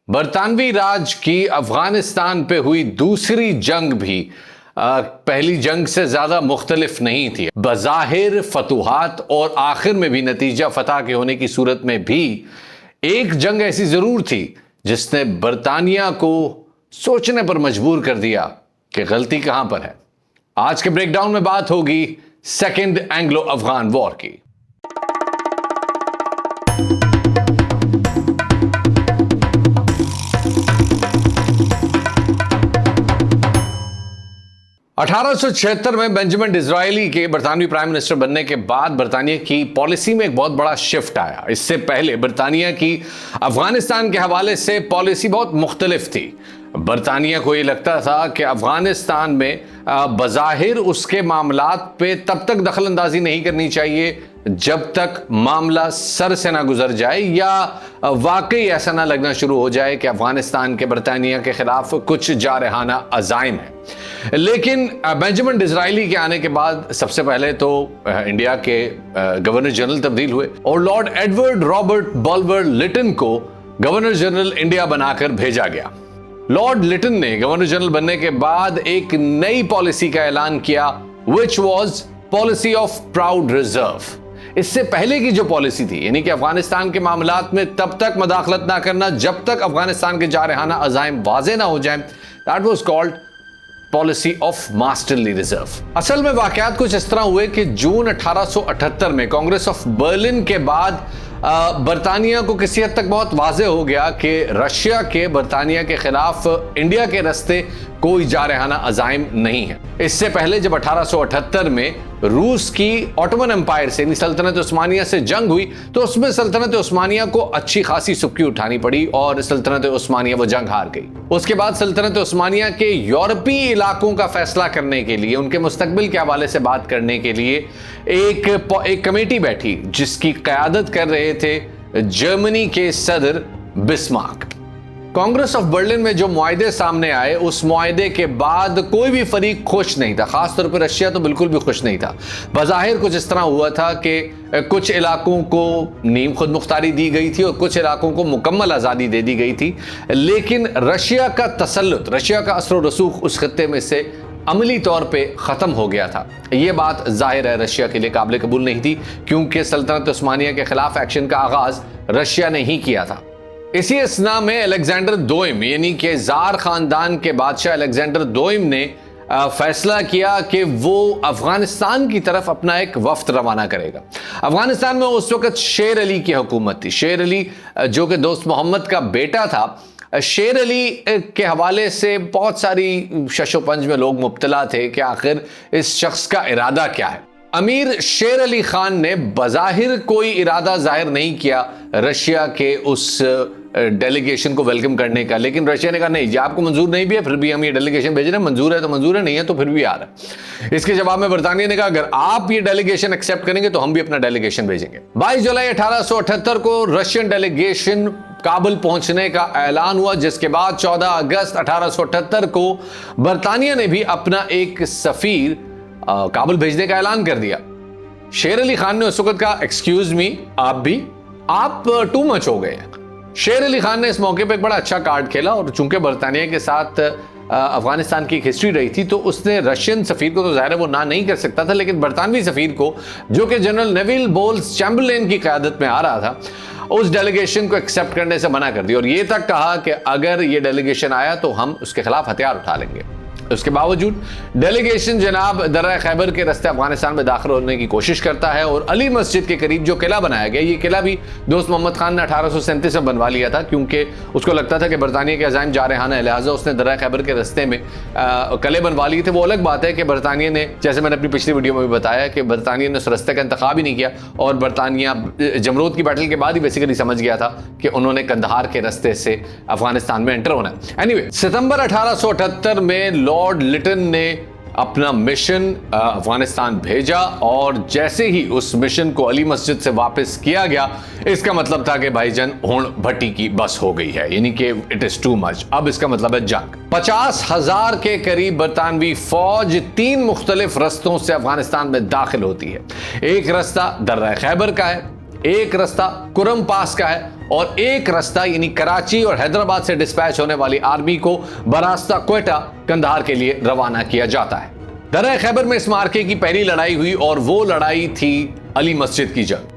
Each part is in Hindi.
बरतानवी राज की अफगानिस्तान पे हुई दूसरी जंग भी पहली जंग से ज्यादा मुख्तलिफ नहीं थी। बज़ाहिर फतूहात और आखिर में भी नतीजा फतह के होने की सूरत में भी एक जंग ऐसी जरूर थी जिसने बरतानिया को सोचने पर मजबूर कर दिया कि गलती कहां पर है। आज के ब्रेकडाउन में बात होगी सेकेंड एंग्लो अफगान वॉर की। (1876) में बेंजामिन डिज़रायली के बरतानवी प्राइम मिनिस्टर बनने के बाद बरतानिया की पॉलिसी में एक बहुत बड़ा शिफ्ट आया। इससे पहले बरतानिया की अफगानिस्तान के हवाले से पॉलिसी बहुत मुख्तलिफ थी। बरतानिया को ये लगता था कि अफगानिस्तान में बज़ाहिर उसके मामलात पे तब तक दखल अंदाजी नहीं करनी चाहिए जब तक मामला सर से ना गुजर जाए या वाकई ऐसा ना लगना शुरू हो जाए कि अफगानिस्तान के बरतानिया के खिलाफ कुछ जारहाना अज़ाइम है। लेकिन बेंजामिन डिज़रायली के आने के बाद सबसे पहले तो इंडिया के गवर्नर जनरल तब्दील हुए और लॉर्ड एडवर्ड रॉबर्ट बल्वर लिटन को गवर्नर जनरल इंडिया बनाकर भेजा गया। लॉर्ड लिटन ने गवर्नर जनरल बनने के बाद एक नई पॉलिसी का ऐलान किया, which was policy of proud reserve. इससे पहले की जो पॉलिसी थी, यानी कि अफगानिस्तान के मामलात में तब तक मदाखलत ना करना जब तक अफगानिस्तान के जारहाना अज़ाइम वाज़े ना हो जाए, that was called policy of masterly reserve. असल में वाकयात कुछ इस तरह हुए कि जून 1878 में कांग्रेस ऑफ बर्लिन के बाद बरतानिया को किसी हद तक बहुत वाज़े हो गया कि रशिया के बरतानिया के खिलाफ इंडिया के रास्ते कोई जारहाना अज़ाइम नहीं है। इससे पहले जब 1878 में रूस की ऑटोमन एम्पायर से यानी सल्तनत उस्मानिया से जंग हुई तो उसमें सल्तनत उस्मानिया को अच्छी खासी सुक्की उठानी पड़ी और सल्तनत उस्मानिया वो जंग हार गई। उसके बाद सल्तनत उस्मानिया के यूरोपीय इलाकों का फैसला करने के लिए, उनके मुस्तकबिल के हवाले से बात करने के लिए एक कमेटी बैठी जिसकी क़यादत कर रहे थे जर्मनी के सदर बिस्मार्क। कांग्रेस ऑफ बर्लिन में जो मुआहदे सामने आए, उस मुआहदे के बाद कोई भी फरीक खुश नहीं था, खासतौर पर रशिया तो बिल्कुल भी खुश नहीं था। बज़ाहिर कुछ इस तरह हुआ था कि कुछ इलाकों को नीम खुद मुख्तारी दी गई थी और कुछ इलाकों को मुकम्मल आज़ादी दे दी गई थी, लेकिन रशिया का तसल्लुत, रशिया का असर व रसूख उस खत्ते में से अमली तौर पे ख़त्म हो गया था। ये बात जाहिर है रशिया के लिए काबिल कबूल नहीं थी, क्योंकि सल्तनत उस्मानिया के खिलाफ एक्शन का आगाज़ रशिया ने ही किया था। इसी असना में अलेक्जेंडर दोइम यानी कि जार खानदान के बादशाह अलेक्जेंडर दोइम ने फैसला किया कि वो अफगानिस्तान की तरफ अपना एक वफ्द रवाना करेगा। अफगानिस्तान में उस वक्त शेर अली की हुकूमत थी। शेर अली जो कि दोस्त मोहम्मद का बेटा था। शेर अली के हवाले से बहुत सारी शशोपंज में लोग मुब्तला थे कि आखिर इस शख्स का इरादा क्या है। अमीर शेर अली खान ने बज़ाहिर कोई इरादा जाहिर नहीं किया रशिया के उस डेलीगेशन को वेलकम करने का, लेकिन रशिया ने कहा नहीं जी, आपको मंजूर नहीं भी है फिर भी हम ये डेलीगेशन भेज रहे हैं, मंजूर है तो मंजूर है, नहीं है तो फिर भी आ रहा है। इसके जवाब में बरतानिया ने कहा अगर आप ये डेलीगेशन एक्सेप्ट करेंगे तो हम भी अपना डेलीगेशन भेजेंगे। 22 जुलाई 1878 को रशियन डेलीगेशन काबुल पहुंचने का ऐलान हुआ, जिसके बाद 14 अगस्त 1878 को बरतानिया ने भी अपना एक सफीर काबुल भेजने का ऐलान कर दिया। शेर अली खान ने उस वक्त कहा एक्सक्यूज मी, आप टू मच हो गए। शेर अली खान ने इस मौके पे एक बड़ा अच्छा कार्ड खेला और चूंकि बरतानिया के साथ अफगानिस्तान की एक हिस्ट्री रही थी तो उसने रशियन सफीर को, तो जाहिर है वो ना नहीं कर सकता था, लेकिन बरतानवी सफीर को जो कि जनरल नेविल बोल्स चैम्बरलेन की क़यादत में आ रहा था, उस डेलीगेशन को एक्सेप्ट करने से मना कर दिया और ये तक कहा कि अगर ये डेलीगेशन आया तो हम उसके खिलाफ हथियार उठा लेंगे। उसके बावजूद डेलीगेशन जनाब दर्रा खैबर के रास्ते अफगानिस्तान में दाखिल होने की कोशिश करता है और अली मस्जिद के करीब जो किला बनाया गया, ये किला भी दोस्त मोहम्मद खान ने 1837 में बनवा लिया था, क्योंकि उसको लगता था कि बरतानिया के अज़ाइम जारहाना है, लिहाजा उसने दर्रा खैबर के रास्ते में किले बनवा लिए थे। वो अलग बात है कि बरतानिया ने, जैसे मैंने अपनी पिछली वीडियो में भी बताया, कि बरतानिया ने उस रास्ते का इंतखाब ही नहीं किया और बरतानिया जमरूद की बैटल के बाद ही बेसिकली समझ गया था कि उन्होंने कंदहार के रास्ते से अफगानिस्तान में एंटर होना है। एनीवे, सितंबर 1878 में लॉर्ड लिटन ने अपना मिशन अफगानिस्तान भेजा और जैसे ही उस मिशन को अली मस्जिद से वापस किया गया, इसका मतलब था कि भाईजान होड़ भट्टी की बस हो गई है, यानी कि इट इज टू मच। अब इसका मतलब है जंग। 50,000 के करीब बरतानवी फौज 3 मुख्तलिफ रस्तों से अफगानिस्तान में दाखिल होती है। एक रास्ता दर्रा खैबर का है, एक रास्ता कुरम पास का है और एक रास्ता यानी कराची और हैदराबाद से डिस्पैच होने वाली आर्मी को बरास्ता क्वेटा कंधार के लिए रवाना किया जाता है। दर्रा खैबर में इस मार्के की पहली लड़ाई हुई और वो लड़ाई थी अली मस्जिद की जंग।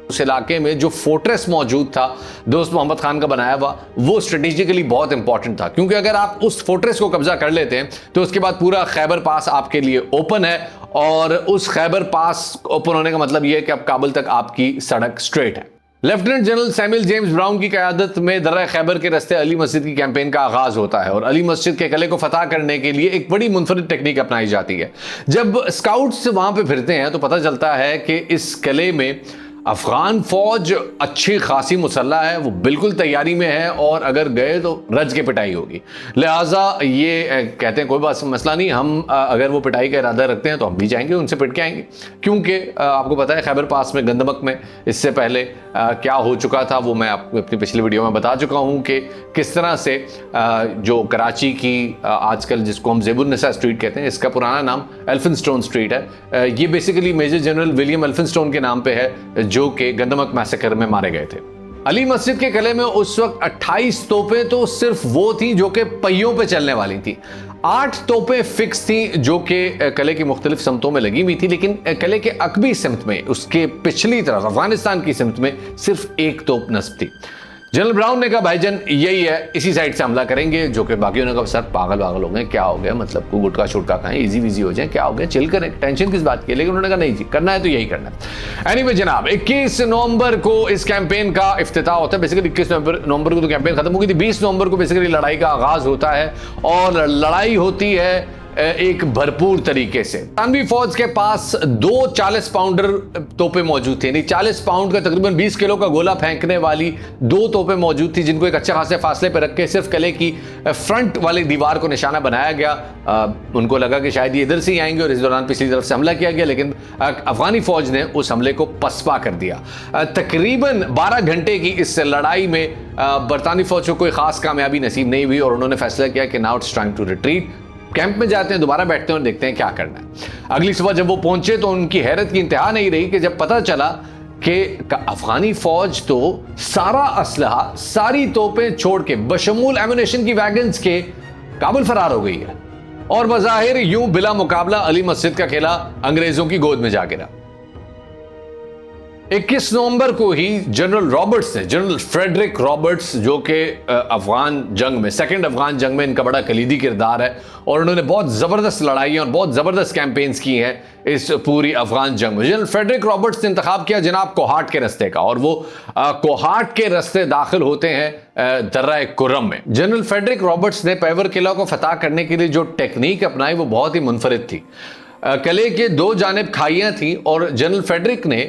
उस इलाके में जो फोर्ट्रेस मौजूद था दोस्त मोहम्मद खान का बनाया हुआ, वो स्ट्रेटेजिकली बहुत इंपॉर्टेंट था, क्योंकि अगर आप उस फोर्ट्रेस को कब्जा कर लेते हैं तो उसके बाद पूरा खैबर पास आपके लिए ओपन है, और उस खैबर पास ओपन होने का मतलब यह है कि अब काबुल तक आपकी सड़क स्ट्रेट है। Lieutenant general Samuel James brown की क़यादत में दर्रा खैबर के रास्ते अली मस्जिद की कैंपेन का आगाज होता है और अली मस्जिद के किले को फतह करने के लिए एक बड़ी मुनफरिद टेक्निक अपनाई जाती है। जब स्काउट्स वहां पे फिरते हैं तो पता चलता है कि इस किले में अफगान फौज अच्छी खासी मुसल्ला है, वो बिल्कुल तैयारी में है और अगर गए तो रज के पिटाई होगी। लिहाजा ये कहते हैं कोई बात मसला नहीं, हम अगर वो पिटाई का इरादा रखते हैं तो हम भी जाएंगे, उनसे पिट के आएंगे, क्योंकि आपको पता है खैबर पास में गंदमक में इससे पहले क्या हो चुका था वो मैं आपको अपनी पिछली वीडियो में बता चुका हूँ कि किस तरह से जो कराची की आजकल जिसको हम ज़ेबुन्निसा स्ट्रीट कहते हैं, इसका पुराना नाम एल्फिनस्टोन स्ट्रीट है। ये basically major general William Elphinstone के नाम पे है जो कि गंदमक मैसेकर में मारे गए थे। अली मस्जिद के किले में उस वक्त 28 तोपें तो सिर्फ वो थी जो कि पहियों पे चलने वाली थी, 8 तोपें फिक्स थी जो कि किले की मुख्तलिफ समतों में लगी हुई थी, लेकिन किले के अकबी सिमत में उसके पिछली तरफ अफगानिस्तान की सिमत में सिर्फ एक तोप नस्ब थी। जनरल ब्राउन ने कहा भाईजान यही है, इसी साइड से हमला करेंगे, जो कि बाकियों ने कहा सर पागल हो गए, क्या हो गया, मतलब को गुटका छुटका खाएं, इजी विजी हो जाए, क्या हो गया, चिल करें, टेंशन किस बात की। लेकिन उन्होंने कहा नहीं जी, करना है तो यही करना है। एनीवे जनाब, 21 नवंबर को इस कैंपेन का इफ्तिताह होता है। बेसिकली 21 नवंबर को तो कैंपेन खत्म हो गई थी, 20 नवंबर को बेसिकली लड़ाई का आगाज होता है और लड़ाई होती है एक भरपूर तरीके से। तानवी फौज के पास 2 40 पाउंडर तोपें मौजूद थी, 40 पाउंड का तकरीबन 20 किलो का गोला फेंकने वाली 2 तोपें मौजूद थी, जिनको एक अच्छे खासे फासले पर रख के सिर्फ किले की फ्रंट वाली दीवार को निशाना बनाया गया। उनको लगा कि शायद ये इधर से ही आएंगे और इस दौरान पिछली तरफ से हमला किया गया, लेकिन अफगानी फौज ने उस हमले को पसपा कर दिया। तकरीबन 12 घंटे की इस लड़ाई में बरतानी फौज को कोई खास कामयाबी नसीब नहीं हुई और उन्होंने फैसला किया कि now it's trying to retreat. Camp में जाते हैं, दोबारा बैठते हैं और देखते हैं क्या करना है। अगली सुबह जब वो पहुंचे तो उनकी हैरत की इंतहा नहीं रही कि जब पता चला कि अफगानी फौज तो सारा असलहा, सारी तोपें छोड़ के बशमूल एमुनेशन की वैगन्स के काबुल फरार हो गई है और बज़ाहिर यूं बिला मुकाबला अली मस्जिद का किला अंग्रेजों की गोद में जा गिरा। 21 नवंबर को ही जनरल रॉबर्ट्स ने, जनरल फ्रेडरिक रॉबर्ट्स, जो कि अफगान जंग में, सेकेंड अफगान जंग में इनका बड़ा कलीदी किरदार है और उन्होंने बहुत ज़बरदस्त लड़ाइयाँ और बहुत ज़बरदस्त कैंपेन्स की हैं इस पूरी अफगान जंग में। जनरल फ्रेडरिक रॉबर्ट्स ने इंतखाब किया जनाब कोहाट के रास्ते का और वो कोहाट के रास्ते दाखिल होते हैं दर्रा कुरम में। जनरल फ्रेडरिक रॉबर्ट्स ने पेवर किला को फतह करने के लिए जो टेक्निक अपनाई वो बहुत ही मुनफरिद थी। किले के 2 जानिब खाइयाँ थी और जनरल फ्रेडरिक ने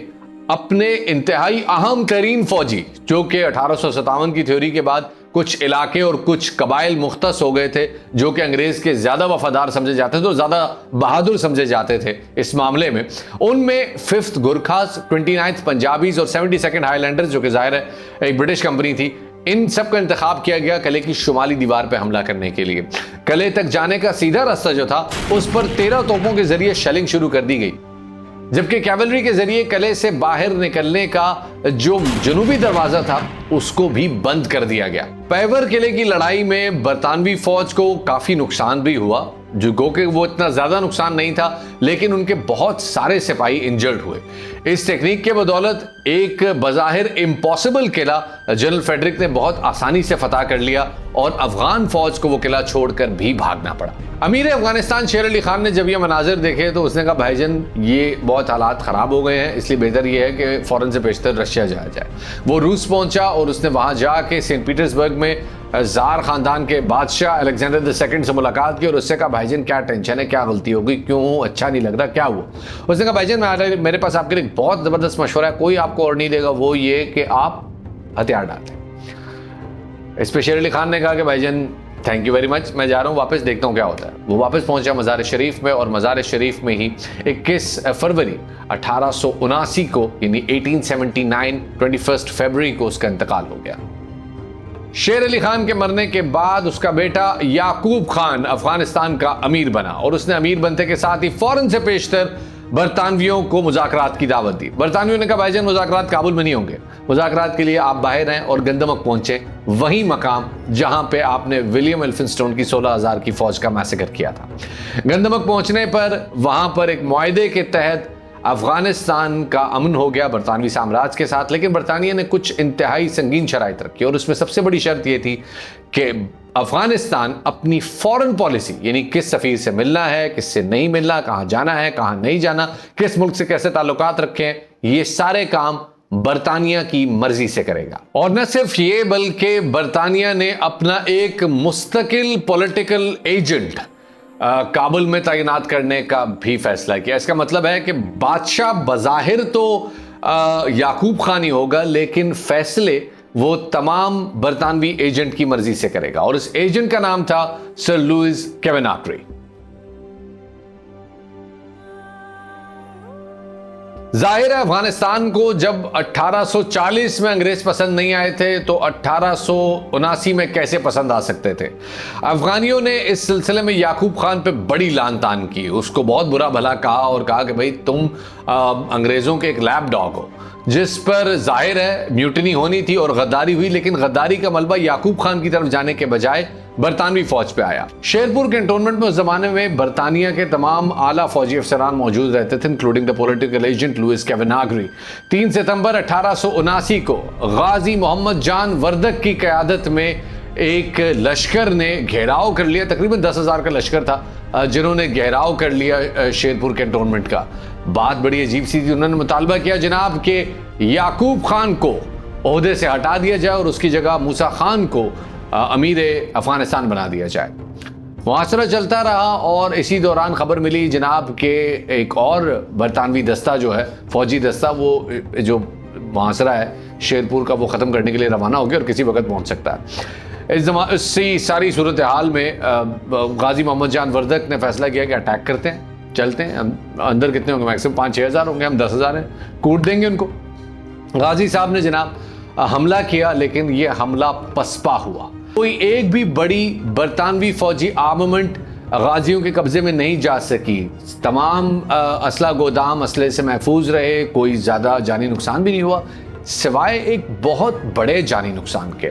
अपने इंतहाई अहम तरीन फौजी, जो कि 1857 की थ्योरी के बाद कुछ इलाके और कुछ कबाइल मुख्तस हो गए थे जो कि अंग्रेज के ज्यादा वफादार समझे जाते थे और ज्यादा बहादुर समझे जाते थे इस मामले में, उनमें 5th गुरखास, 29th पंजाबीज और 72nd हाईलैंडर्स, जो कि जाहिर है एक ब्रिटिश कंपनी थी, इन सब का इंतखाब किया गया किले की शुमाली दीवार पर हमला करने के लिए। किले तक जाने का सीधा रास्ता जो था उस पर 13 तोपों के जरिए शेलिंग शुरू कर दी गई, जबकि कैवलरी के जरिए किले से बाहर निकलने का जो जनूबी दरवाजा था उसको भी बंद कर दिया गया। पेवर किले की लड़ाई में बरतानवी फौज को काफी नुकसान भी हुआ, जो गो के वो इतना ज्यादा नुकसान नहीं था, लेकिन उनके बहुत सारे सिपाही इंजर्ड हुए। इस टेक्निक के बदौलत एक बज़ाहिर इम्पॉसिबल किला जनरल फ्रेडरिक ने बहुत आसानी से फतह कर लिया और अफगान फौज को वो किला छोड़कर भी भागना पड़ा। अमीर अफगानिस्तान शेर अली खान ने जब ये मनाजिर देखे तो उसने कहा भाईजान ये बहुत हालात ख़राब हो गए हैं, इसलिए बेहतर ये है कि फ़ौरन से पेशतर रशिया जाया जाए। वो रूस पहुंचा और उसने वहाँ जाके सेंट पीटर्सबर्ग में जार ख़ानदान के बादशाह अलेक्जेंडर II से मुलाकात की और उससे कहा भाईजान क्या टेंशन है, क्या गलती हो गई, क्यों अच्छा नहीं लग रहा, क्या हुआ। उसने कहा भाईजान मेरे पास आपके लिए बहुत ज़बरदस्त मशवरा है, कोई आपको और नहीं देगा, वो ये कि आप हथियार डाल दें। इस पर शेर अली खान ने कहा कि भाईजान थैंक यू वेरी मच, मैं जा रहा हूँ, वापस देखता हूँ क्या होता है। वो वापस पहुंचा मज़ार शरीफ में और मज़ार शरीफ में ही 21 फरवरी 1879 को यानी 1879 21 फरवरी को उसका इंतकाल हो गया। शेर अली खान के मरने के बाद उसका बेटा याकूब खान अफगानिस्तान का अमीर बना और उसने अमीर बनते के साथ ही फौरन से पेशतर बरतानवियों को मुज़ाकरात की दावत दी। बरतानवियों ने कहा भाईजान मुज़ाकरात काबुल में नहीं होंगे, मुज़ाकरात के लिए आप बाहर हैं और गंदमक पहुंचे, वही मकाम जहां पे आपने विलियम एल्फिंस्टोन की 16,000 की फौज का मैसेकर किया था। गंदमक पहुंचने पर वहां पर एक मुआहदे के तहत अफगानिस्तान का अमन हो गया बरतानवी साम्राज्य के साथ, लेकिन बरतानिया ने कुछ इंतहाई संगीन शराइत रखी और उसमें सबसे बड़ी शर्त यह थी कि अफगानिस्तान अपनी फॉरेन पॉलिसी, यानी किस सफीर से मिलना है, किससे नहीं मिलना, कहां जाना है, कहां नहीं जाना, किस मुल्क से कैसे ताल्लुकात रखें, ये सारे काम बरतानिया की मर्जी से करेगा। और न सिर्फ ये बल्कि बरतानिया ने अपना एक मुस्तकिल पॉलिटिकल एजेंट काबुल में तैनात करने का भी फैसला किया। इसका मतलब है कि बादशाह बज़ाहिर तो याकूब खान ही होगा, लेकिन फैसले वो तमाम बरतानवी एजेंट की मर्जी से करेगा और इस एजेंट का नाम था सर लुइस कैवेनाग्री। जाहिर है अफगानिस्तान को जब 1840 में अंग्रेज पसंद नहीं आए थे तो 1879 में कैसे पसंद आ सकते थे। अफगानियों ने इस सिलसिले में याकूब खान पे बड़ी लान तान की, उसको बहुत बुरा भला कहा और कहा कि भाई तुम अंग्रेजों के एक लैप डॉग हो, जिस पर जाहिर है म्यूटनी होनी थी और गद्दारी हुई, लेकिन गद्दारी का मलबा याकूब खान की तरफ जाने के बजाय बरतानवी फौज पे आया। शेरपुर कैंटोनमेंट में उस जमाने में बरतानिया के तमाम आला फौजी अफसरान मौजूद रहते थे, including the political agent Louis Cavagnari. 3 सितंबर 1879 को गाजी मोहम्मद जान वर्दक की क़यादत में एक लश्कर ने घेराव कर लिया, तकरीबन 10,000 का लश्कर था जिन्होंने घेराव कर लिया शेरपुर कैंटोनमेंट का। बात बड़ी अजीब सी थी, उन्होंने मुतालबा किया जनाब के याकूब खान को ओहदे से हटा दिया जाए और उसकी जगह मूसा खान को अमीर अफगानिस्तान बना दिया जाए। मुआसरा चलता रहा और इसी दौरान खबर मिली जनाब के एक और बरतानवी दस्ता जो है, फौजी दस्ता, वो जो मुआसरा है शेरपुर का, वो ख़त्म करने के लिए रवाना हो गया और किसी वक्त पहुंच सकता है। इसी सारी सूरत हाल में गाजी मोहम्मद जान वर्दक ने फैसला किया कि अटैक करते हैं, चलते हैं। अंदर कितने होंगे, मैक्सिमम 5-6 हज़ार होंगे, हम 10,000 हैं, कूट देंगे उनको। गाजी साहब ने जनाब हमला किया, लेकिन ये हमला पसपा हुआ। कोई एक भी बड़ी बरतानवी फौजी आर्ममेंट गाजियों के कब्जे में नहीं जा सकी। तमाम असला गोदाम असले से महफूज रहे, कोई ज़्यादा जानी नुकसान भी नहीं हुआ सिवाय एक बहुत बड़े जानी नुकसान के,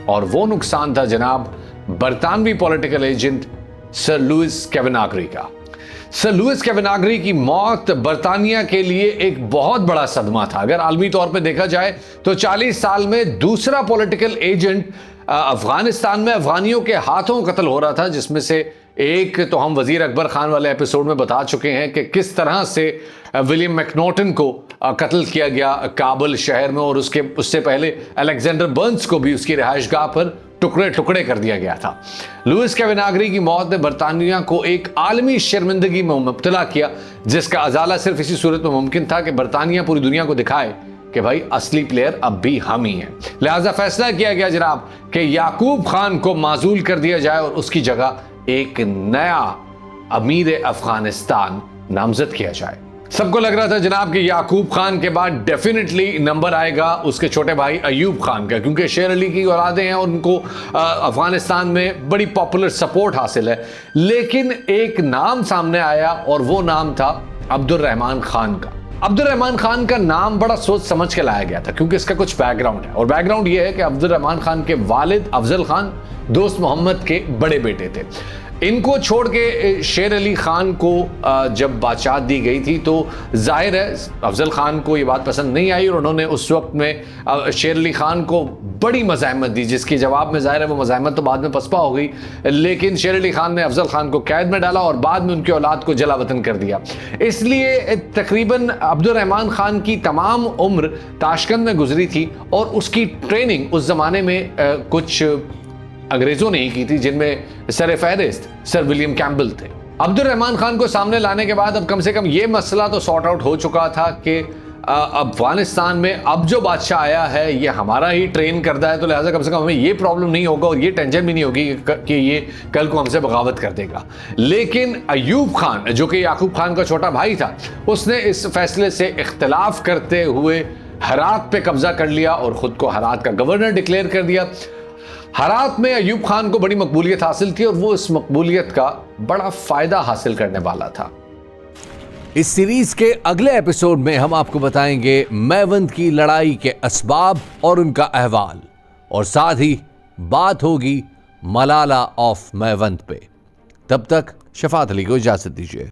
और वो नुकसान था जनाब बरतानवी political agent sir Louis Cavagnari का। सर लुइस कैवेनाग्री की मौत बरतानिया के लिए एक बहुत बड़ा सदमा था। अगर आलमी तौर पे देखा जाए तो 40 साल में दूसरा पॉलिटिकल एजेंट अफगानिस्तान में अफगानियों के हाथों कत्ल हो रहा था, जिसमें से एक तो हम वजीर अकबर खान वाले एपिसोड में बता चुके हैं कि किस तरह से विलियम मैकनॉटन को कत्ल किया गया काबुल शहर में, और उससे पहले अलेक्जेंडर बर्न्स को भी उसकी रिहाइशगाह पर टुकड़े टुकड़े कर दिया गया था। लुइस कैवेनाग्री की मौत ने बरतानिया को एक आलमी शर्मिंदगी में मुब्तला किया, जिसका अजाला सिर्फ इसी सूरत में मुमकिन था कि बरतानिया पूरी दुनिया को दिखाए कि भाई असली प्लेयर अब भी हम ही हैं। लिहाजा फैसला किया गया जनाब कि याकूब खान को माजूल कर दिया जाए और उसकी जगह एक नया अमीर अफगानिस्तान नामजद किया जाए। सबको लग रहा था जनाब कि याकूब खान के बाद डेफिनेटली नंबर आएगा उसके छोटे भाई अयूब खान का, क्योंकि शेर अली की औलादें हैं और उनको अफगानिस्तान में बड़ी पॉपुलर सपोर्ट हासिल है। लेकिन एक नाम सामने आया और वो नाम था अब्दुर्रहमान खान का। अब्दुर्रहमान खान का नाम बड़ा सोच समझ के लाया गया था, क्योंकि इसका कुछ बैकग्राउंड है, और बैकग्राउंड ये है कि अब्दुर्रहमान खान के वालिद अफजल खान दोस्त मोहम्मद के बड़े बेटे थे। इनको छोड़ के शेर अली खान को जब बादशाह दी गई थी तो जाहिर है अफजल खान को ये बात पसंद नहीं आई और उन्होंने उस वक्त में शेर अली खान को बड़ी मज़ाहमत दी, जिसके जवाब में जाहिर है वो मज़ाहमत तो बाद में पसपा हो गई। लेकिन शेर अली खान ने अफजल खान को कैद में डाला और बाद में उनकी औलाद को जला वतन कर दिया। इसलिए तकरीबन अब्दुर्रहमान खान की तमाम उम्र ताशकंद में गुजरी थी और उसकी ट्रेनिंग उस ज़माने में कुछ अंग्रेजों ने ही की थी, जिनमें सर फहरिस्त सर विलियम कैम्पबेल थे। अब्दुर्रहमान खान को सामने लाने के बाद अब कम से कम ये मसला तो सॉर्ट आउट हो चुका था कि अफगानिस्तान में अब जो बादशाह आया है ये हमारा ही ट्रेन करता है, तो लिहाजा कम से कम हमें ये प्रॉब्लम नहीं होगा और ये टेंशन भी नहीं होगी कि ये कल को हमसे बगावत कर देगा। लेकिन अयूब खान जो कि याकूब खान का छोटा भाई था, उसने इस फैसले से इख्तलाफ करते हुए हरात पे कब्जा कर लिया और खुद को हरात का गवर्नर डिक्लेयर कर दिया। हरात में अयूब खान को बड़ी मकबूलियत हासिल थी और वो इस मकबूलियत का बड़ा फायदा हासिल करने वाला था। इस सीरीज के अगले एपिसोड में हम आपको बताएंगे मेवंद की लड़ाई के असबाब और उनका अहवाल, और साथ ही बात होगी मलाला ऑफ मेवंद पे। तब तक शफात अली को इजाजत दीजिए।